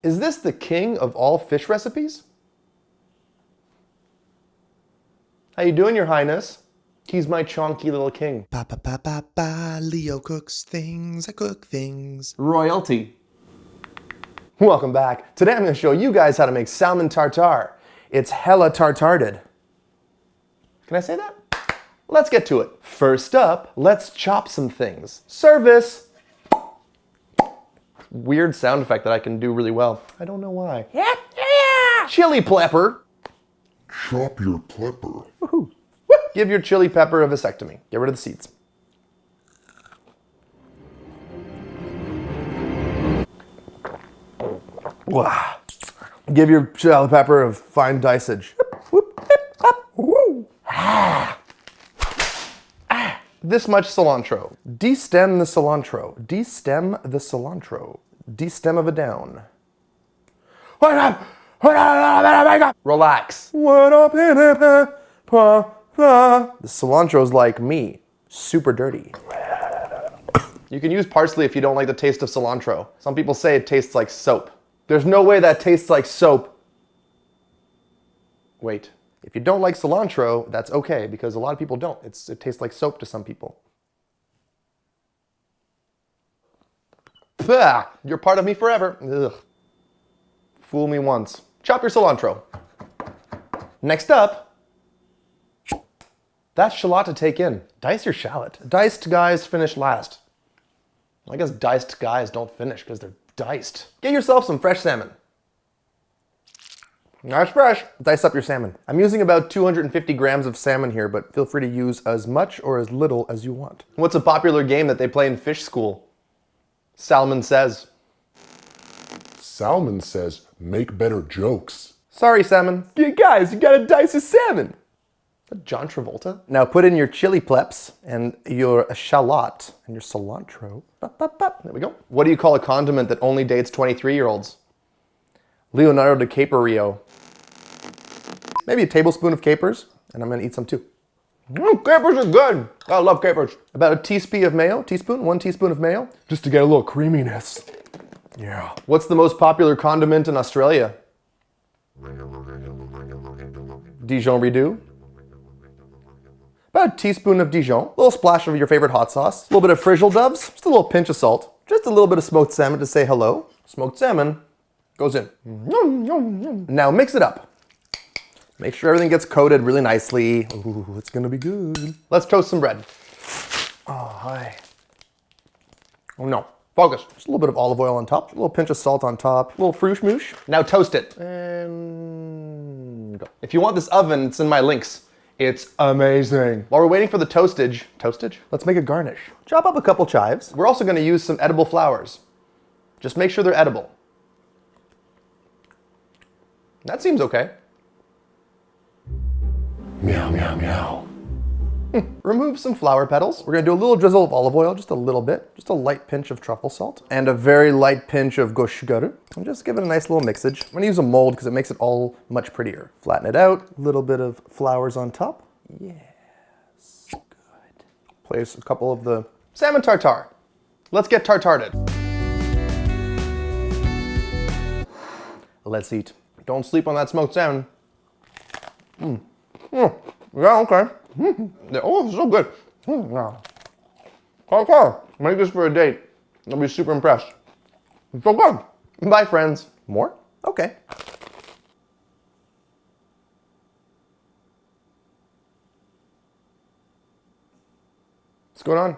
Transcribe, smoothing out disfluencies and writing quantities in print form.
Is this the king of all fish recipes? How you doing, Your Highness? He's my chonky little king. Ba ba ba ba ba. Leo cooks things. I cook things. Royalty. Welcome back. Today I'm going to show you guys how to make salmon tartare. It's hella tartared. Can I say that? Let's get to it. First up, let's chop some things. Service! Weird sound effect that I can do really well. I don't know why. Chili pepper. Chop your pepper. Woohoo. Give your chili pepper a vasectomy. Get rid of the seeds. Wow. Give your chili pepper a fine dicage. This much cilantro. Destem the cilantro. Destem the cilantro. Destem of a down. Relax. The cilantro's like me, super dirty. You can use parsley if you don't like the taste of cilantro. Some people say it tastes like soap. There's no way that tastes like soap. Wait, if you don't like cilantro, that's okay, because a lot of people don't. It tastes like soap to some people. Pah, you're part of me forever. Ugh. Fool me once. Chop your cilantro. Next up, that's shallot to take in. Dice your shallot. Diced guys finish last. I guess diced guys don't finish because they're diced. Get yourself some fresh salmon. That's fresh. Dice up your salmon. I'm using about 250 grams of salmon here, but feel free to use as much or as little as you want. What's a popular game that they play in fish school? Salmon says. Salmon says, make better jokes. Sorry, salmon. You guys, you gotta dice a salmon. Is that John Travolta? Now put in your chili peps and your shallot and your cilantro. There we go. What do you call a condiment that only dates 23-year-olds? Leonardo DiCaprio. Maybe a tablespoon of capers, and I'm gonna eat some too. Capers are good. I love capers. About a teaspoon of mayo, one teaspoon of mayo, just to get a little creaminess. Yeah. What's the most popular condiment in Australia? Dijon redo. About a teaspoon of Dijon, a little splash of your favorite hot sauce, a little bit of frizzle doves, just a little pinch of salt, just a little bit of smoked salmon to say hello. Smoked salmon goes in. Now mix it up. Make sure everything gets coated really nicely. Ooh, it's gonna be good. Let's toast some bread. Oh, hi. Oh no, focus. Just a little bit of olive oil on top, a little pinch of salt on top, a little froosh moosh. Now toast it. And go. If you want this oven, it's in my links. It's amazing. While we're waiting for the toastage, let's make a garnish. Chop up a couple chives. We're also gonna use some edible flowers. Just make sure they're edible. That seems okay. Meow, meow, meow. Remove some flower petals. We're gonna do a little drizzle of olive oil, just a little bit. Just a light pinch of truffle salt. And a very light pinch of goshgaru. And just give it a nice little mixage. I'm gonna use a mold because it makes it all much prettier. Flatten it out, a little bit of flowers on top. Yes, good. Place a couple of the salmon tartare. Let's get tartared. Let's eat. Don't sleep on that smoked salmon. Yeah, okay. Oh, it's so good. Okay, make this for a date. They'll be super impressed. It's so good. Bye, friends. More? Okay. What's going on?